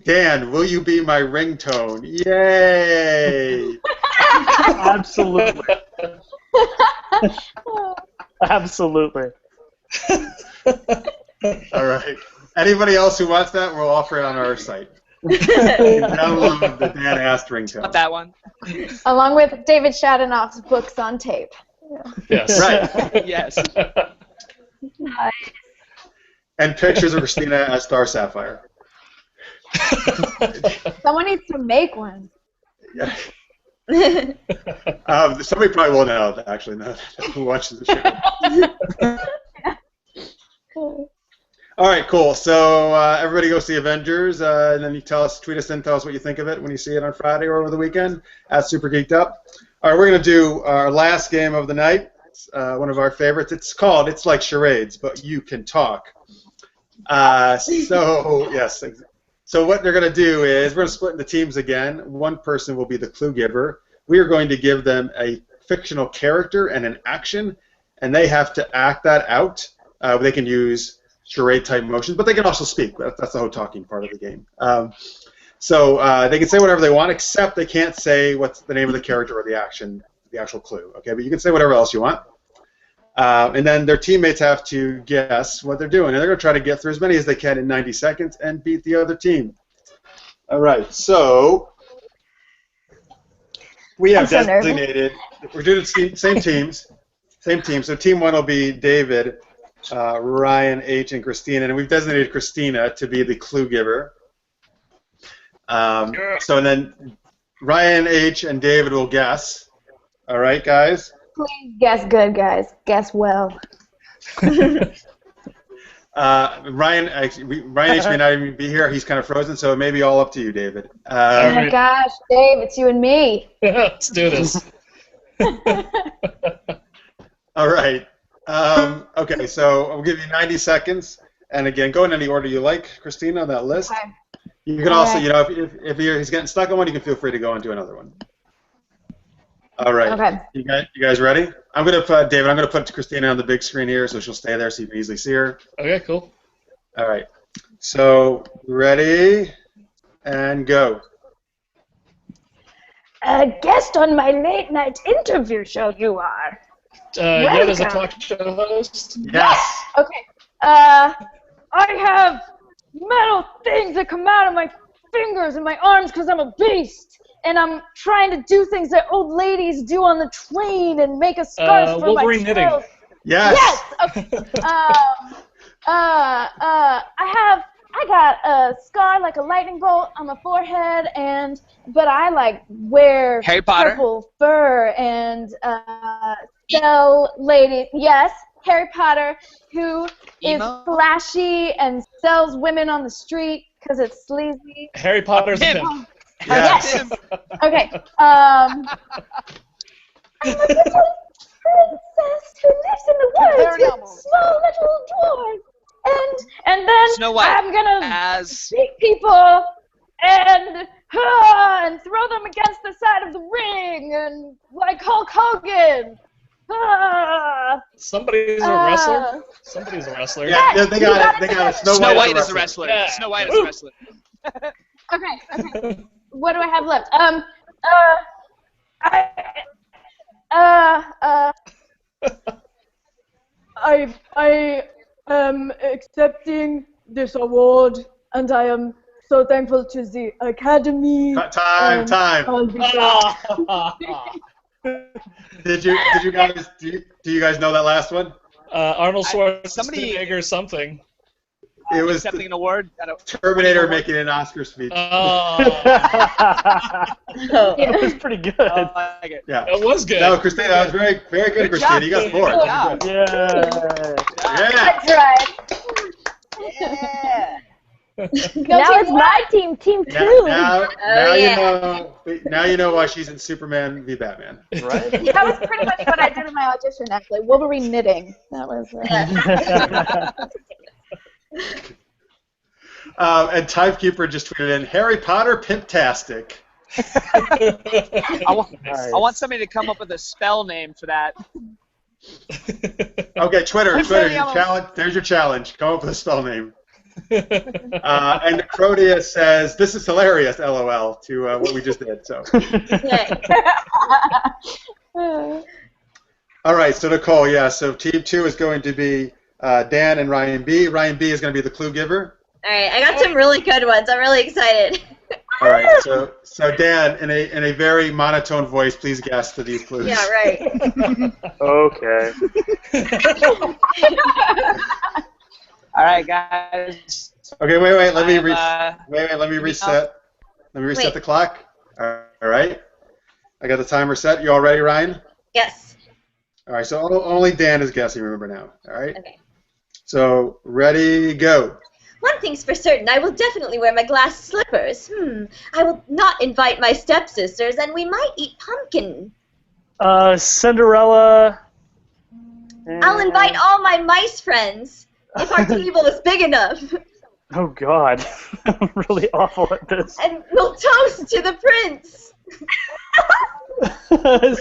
Dan, will you be my ringtone? Yay! Absolutely. Absolutely. All right. Anybody else who wants that, we'll offer it on our site. You can download the Dan Asked ringtone. Not that one. Along with David Shadanoff's books on tape. Yes. Right. Yes. Nice. And pictures of Christina as Star Sapphire. Someone needs to make one. Yeah. Somebody probably will know, actually, know who watches the show. All right, cool. So everybody go see Avengers, and then you tweet us and tell us what you think of it when you see it on Friday or over the weekend at Super Geeked Up. All right, we're going to do our last game of the night. It's one of our favorites. It's like Charades, but you can talk. So what they're going to do is we're going to split into teams again. One person will be the clue giver. We are going to give them a fictional character and an action, and they have to act that out. They can use charade-type motions, but they can also speak. That's the whole talking part of the game. So they can say whatever they want, except they can't say what's the name of the character or the action, the actual clue. Okay, but you can say whatever else you want. And then their teammates have to guess what they're doing. And they're going to try to get through as many as they can in 90 seconds and beat the other team. All right, so we have designated, we're doing the same teams. Same team. So team one will be David, Ryan, H, and Christina. And we've designated Christina to be the clue giver. So then Ryan, H, and David will guess. All right, guys? Please guess good, guys. Guess well. Ryan H may not even be here. He's kind of frozen, so it may be all up to you, David. Oh my gosh, Dave, it's you and me. Let's do this. All right. Okay, so I'll give you 90 seconds. And again, go in any order you like, Christina, on that list. Okay. You can also, you know, if he's getting stuck on one, you can feel free to go into another one. All right. Okay. You guys ready? I'm gonna put David. I'm gonna put Christina on the big screen here, so she'll stay there, so you can easily see her. Okay, cool. All right. So ready and go. A guest on my late night interview show, you are. Yeah, there's a talk show host. Yes. Okay. I have metal things that come out of my fingers and my arms because I'm a beast. And I'm trying to do things that old ladies do on the train and make a scarf for Wolverine my knitting. tail. Yes. Yes. Okay. I got a scar like a lightning bolt on my forehead, but I like wear Harry Potter. purple fur and sell ladies. Yes, Harry Potter, who Emo? is flashy and sells women on the street because it's sleazy. Harry Potter's a Pimp. pimp. Yes. Okay. I'm a little princess who lives in the woods with small little dwarves. And then Snow White I'm gonna as beat people and throw them against the side of the ring and like Hulk Hogan. Somebody's a wrestler. Somebody's a wrestler. Yeah, they got it. Snow White is a wrestler. Yeah. Snow White is a wrestler. Okay. What do I have left? I am accepting this award, and I am so thankful to the Academy. Time. Do you guys know that last one? Arnold Schwarzenegger something. It was Accepting an award. Terminator making an Oscar speech. That was pretty good. I like it. Yeah. It was good. No, Christina, that was very, very good, Christina. You got 4. Good job. Yeah. That's right. Yeah. Now it's my team, Team 2. Now you know why she's in Superman v Batman. Right? That was pretty much what I did in my audition, actually. Wolverine knitting. That was. And Timekeeper just tweeted in, Harry Potter Pimptastic. I want somebody to come up with a spell name for that. Okay, Twitter, I'm Twitter, saying your almost- challenge. There's your challenge. Come up with a spell name. And Crotia says, "This is hilarious." LOL to what we just did. So, all right. So Nicole, yeah. So Team 2 is going to be Dan and Ryan B. Ryan B is going to be the clue giver. All right, I got some really good ones. I'm really excited. All right. So Dan, in a very monotone voice, please guess to these clues. Yeah, right. Okay. All right, guys. Okay. Wait. Let me I'm, Let me reset. Let me reset Wait. the clock. All right. I got the timer set. You all ready, Ryan? Yes. All right. So only Dan is guessing. Remember now. All right. Okay. So ready, go. One thing's for certain, I will definitely wear my glass slippers. I will not invite my stepsisters, and we might eat pumpkin. Cinderella. I'll invite all my mice friends, if our table is big enough. Oh God, I'm really awful at this. And we'll toast to the prince.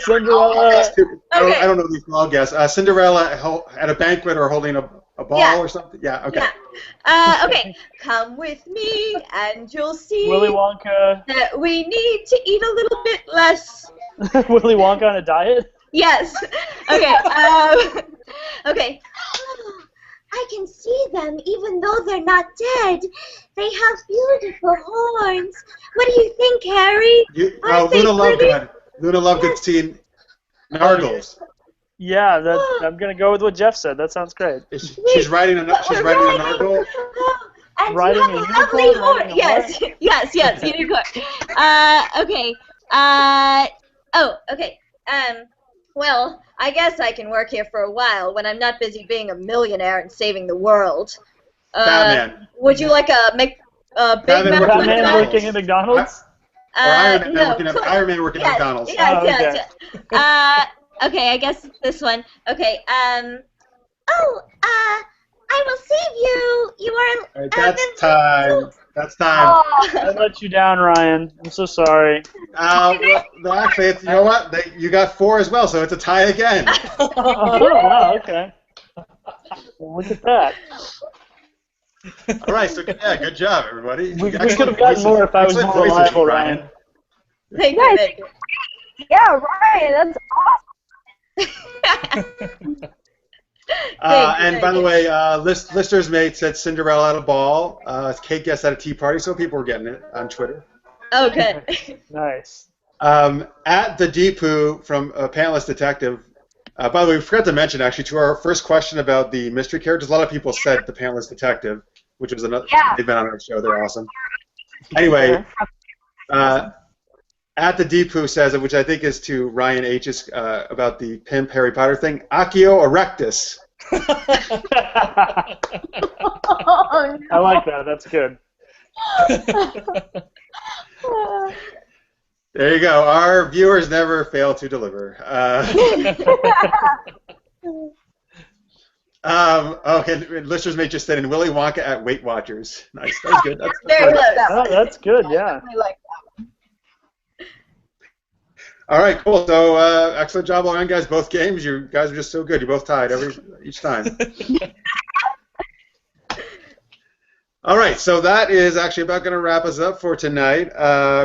Cinderella. Okay. I don't know these. I'll guess. Cinderella at a banquet or holding a ball Yeah. or something. Yeah. Okay. Yeah. Okay. Come with me, and you'll see Willy Wonka. that we need to eat a little bit less. Willy Wonka on a diet. Yes. Okay. Okay. I can see them even though they're not dead. They have beautiful horns. What do you think, Harry? Aren't they Luna pretty? Lovegood. Luna Lovegood seeing Nargles. Yeah, I'm gonna go with what Jeff said. That sounds great. She's riding a Nargle. And Riding you have a a unicorn, lovely horn. riding a Yes, unicorn. Okay. Okay. Well, I guess I can work here for a while when I'm not busy being a millionaire and saving the world. Batman. Would you like a Big Batman Mac? working Batman McDonald's. working at McDonald's. Or Iron Man no, working at cool. Iron Man working at Yes, McDonald's. Yes, Oh, yes. Okay, I guess this one. Okay. I will save you. You are. All right, that's time. That's time. I let you down, Ryan. I'm so sorry. Well, actually, you know what? You got 4 as well, so it's a tie again. Oh, wow. Okay. Well, look at that. All right, so yeah, good job, everybody. We could have gotten more if I was more reliable, Ryan. Thank Yes. you. Yeah, Ryan, that's And by the way, listeners' mate said Cinderella at a ball. Kate guessed at a tea party, so people were getting it on Twitter. Oh, good. Nice. At the Deepu from Panelist Detective. By the way, we forgot to mention actually to our first question about the mystery characters. A lot of people said the Panelist Detective, which was another. Yeah. They've been on our show. They're awesome. Anyway, at the Deepu says, which I think is to Ryan H's about the pimp Harry Potter thing. Accio erectus. Oh, I like that. That's good. no. There you go. Our viewers never fail to deliver. Okay, listeners may just said in Willy Wonka at Weight Watchers. Nice. That was good. That's Very good. close. Oh, that's good. Yeah. I like All right, cool. So excellent job all around, guys. Both games, you guys are just so good. You both tied each time. All right, so that is actually about going to wrap us up for tonight.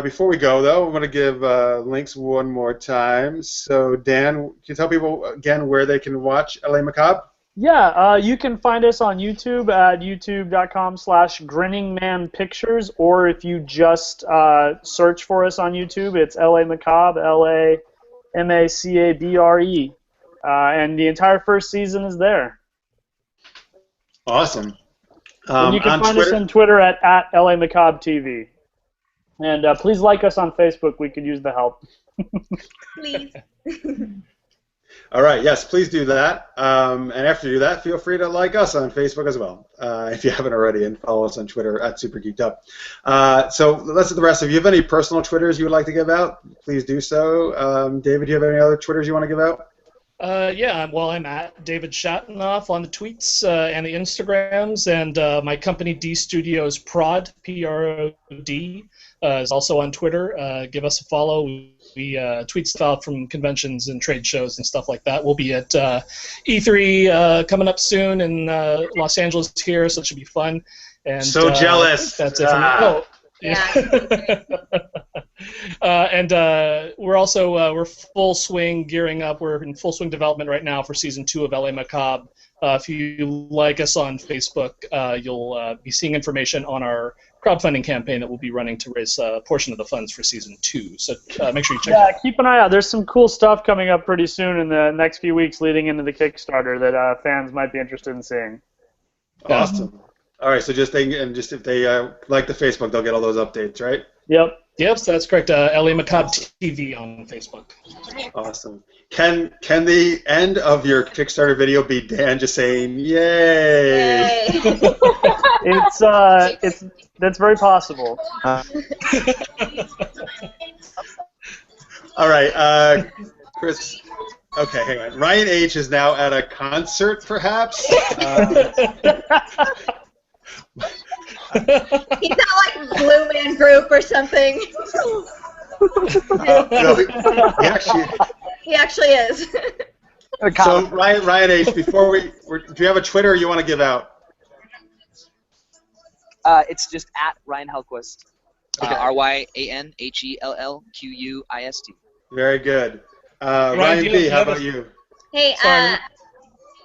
Before we go, though, I'm going to give links one more time. So, Dan, can you tell people again where they can watch LA Macabre? Yeah, you can find us on YouTube at youtube.com/grinningmanpictures, or if you just search for us on YouTube, it's LA Macabre, LAMACABRE, and the entire first season is there. Awesome. And you can on find Twitter, us on Twitter at LA Macabre TV. And please like us on Facebook. We could use the help. Please. All right, yes, please do that. And after you do that, feel free to like us on Facebook as well, if you haven't already, and follow us on Twitter at Super Geeked Up. So let's the rest of you. Have any personal Twitters you would like to give out? Please do so. David, do you have any other Twitters you want to give out? I'm at David Shatnoff on the tweets and the Instagrams, and my company D Studios Prod, Prod, is also on Twitter. Give us a follow. We tweet stuff out from conventions and trade shows and stuff like that. We'll be at E3 coming up soon in Los Angeles here, so it should be fun. And so jealous. That's it for me. Oh. Yeah. And we're also we're full swing gearing up. We're in full swing development right now for season 2 of LA Macabre. If you like us on Facebook, you'll be seeing information on our crowdfunding campaign that we'll be running to raise a portion of the funds for season 2. So make sure you check it out. Yeah, keep an eye out. There's some cool stuff coming up pretty soon in the next few weeks leading into the Kickstarter that fans might be interested in seeing. Awesome. All right, so just if they like the Facebook, they'll get all those updates, right? Yep. Yep, so that's correct. LA Macabre TV on Facebook. Awesome. Can the end of your Kickstarter video be Dan just saying "Yay"? Yay. That's very possible. All right, Chris. Okay, hang on. Ryan H is now at a concert, perhaps. He's not like Blue Man Group or something. No, he actually is. So Ryan H, before do you have a Twitter you want to give out? It's just at Ryan Hellquist. RyanHellquist. Very good. Ryan B, how about you? Hey,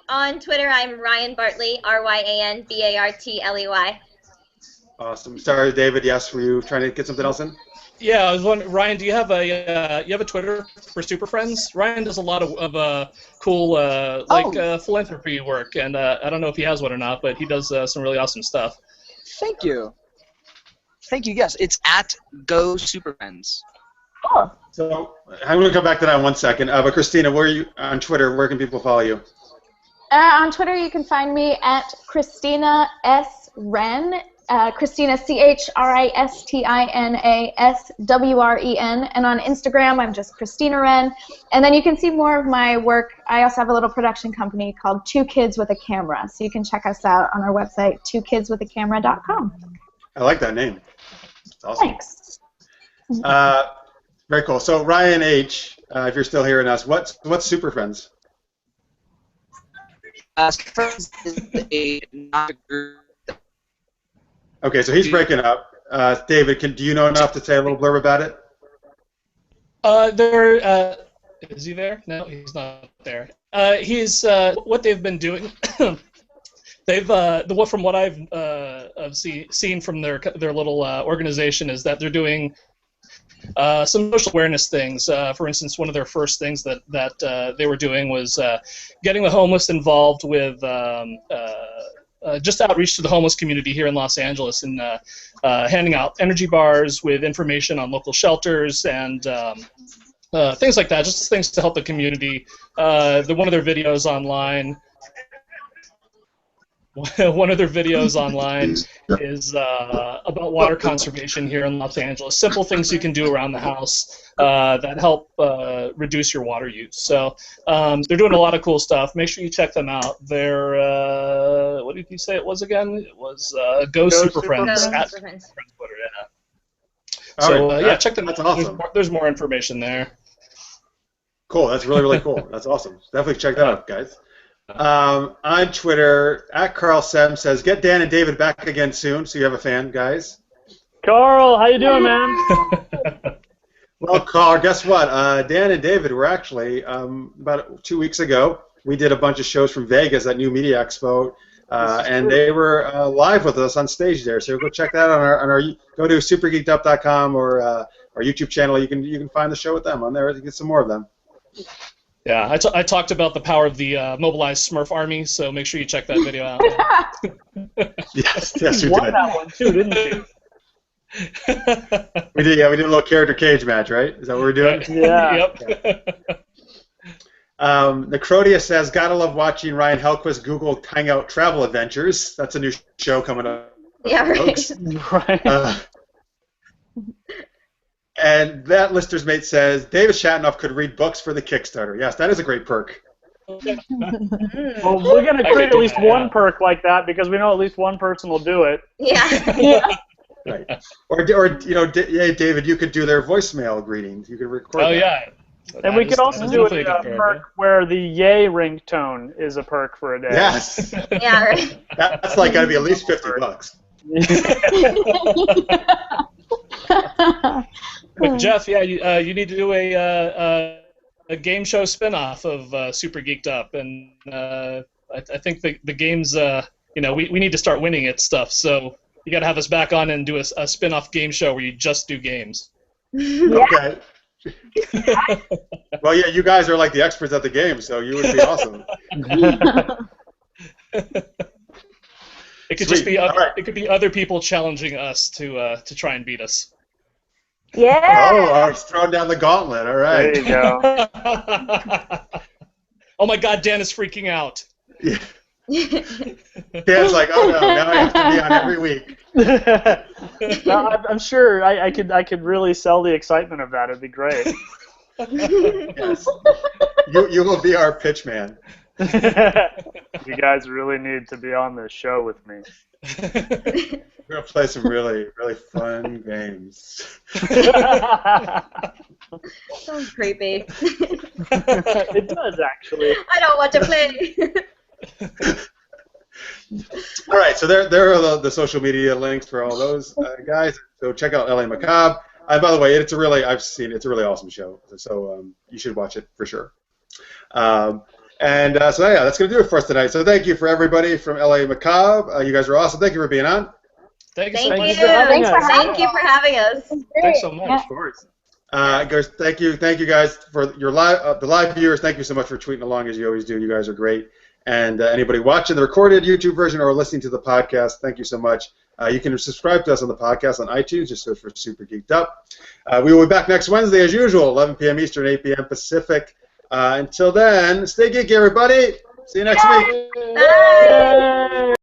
on Twitter I'm Ryan Bartley, RyanBartley. Awesome. Sorry, David. Yes, were you trying to get something else in? Yeah, I was wondering, Ryan, do you have a Twitter for Super Friends? Ryan does a lot of cool philanthropy work, and I don't know if he has one or not, but he does some really awesome stuff. Thank you. Yes, it's at Go Super Friends. Cool. So I'm going to come back to that in 1 second. But Christina, where are you on Twitter? Where can people follow you? On Twitter, you can find me at Christina S. Wren. Christina, ChristianaSWREN, and on Instagram I'm just Christina Wren, and then you can see more of my work. I also have a little production company called Two Kids with a Camera, so you can check us out on our website, twokidswithacamera.com. I like that name. It's awesome. Thanks. Very cool. So Ryan H, if you're still hearing us, what's Super Friends? Friends is a group. Okay, so he's breaking up. David, do you know enough to say a little blurb about it? Is he there? No, he's not there. He's what they've been doing. They've from what I've seen from their little organization is that they're doing some social awareness things. For instance, one of their first things that they were doing was getting the homeless involved with just outreach to the homeless community here in Los Angeles and handing out energy bars with information on local shelters and things like that, just things to help the community. One of their videos online is about water conservation here in Los Angeles. Simple things you can do around the house that help reduce your water use. So they're doing a lot of cool stuff. Make sure you check them out. They're what did you say it was again? It was Go Super Friends at Twitter. Yeah. So yeah, check them out. That's awesome. There's more information there. Cool. That's really, really cool. That's awesome. Definitely check that out, guys. On Twitter, at Carl Sem says, "Get Dan and David back again soon." So you have a fan, guys. Carl, how you doing, man? Well, Carl, guess what? Dan and David were actually about 2 weeks ago. We did a bunch of shows from Vegas at New Media Expo, and they were live with us on stage there. So go check that out on our go to supergeekedup.com or our YouTube channel. You can find the show with them on there. You get some more of them. Yeah, I talked about the power of the mobilized Smurf army, so make sure you check that video out. Yes, we did. Won that one too, didn't you? We did a little character cage match, right? Is that what we're doing? Yeah. Yep. Necrodia says, "Gotta love watching Ryan Hellquist Google Hangout Travel Adventures." That's a new show coming up. Yeah, right. Folks. Right. And that listener's mate says, "David Shatnoff could read books for the Kickstarter." Yes, that is a great perk. Well, we're gonna create at least one perk like that because we know at least one person will do it. Yeah. Right. Or yeah, David, you could do their voicemail greetings. You could record. Oh that. yeah. And we could also do a perk where the yay ringtone is a perk for a day. Yes. Yeah. Right. That's like gotta be at least $50. But Jeff, yeah, you need to do a game show spinoff of Super Geeked Up, and I think the games, we need to start winning at stuff. So you got to have us back on and do a spin-off game show where you just do games. Okay. Well, yeah, you guys are like the experts at the game, so you would be awesome. It could just be it could be other people challenging us to try and beat us. Yeah. Oh, I was throwing down the gauntlet. All right. There you go. Oh my God, Dan is freaking out. Yeah. Dan's like, oh no, now I have to be on every week. No, I'm sure I could really sell the excitement of that. It'd be great. Yes. You will be our pitch man. You guys really need to be on this show with me. We're gonna play some really, really fun games. Sounds creepy. It does actually. I don't want to play. All right, so there are the social media links for all those guys. So check out LA Macabre. By the way, it's a really awesome show. So you should watch it for sure. So yeah, that's gonna do it for us tonight. So thank you for everybody from LA Macabre. You guys are awesome. Thank you for being on. Thank you. you for having us. Thanks so much. Of course. Guys, thank you guys for your the live viewers. Thank you so much for tweeting along as you always do. You guys are great. And anybody watching the recorded YouTube version or listening to the podcast, thank you so much. You can subscribe to us on the podcast on iTunes. Just search for Super Geeked Up. We will be back next Wednesday as usual, 11 p.m. Eastern, 8 p.m. Pacific. Until then, stay geeky, everybody. See you next week. Bye.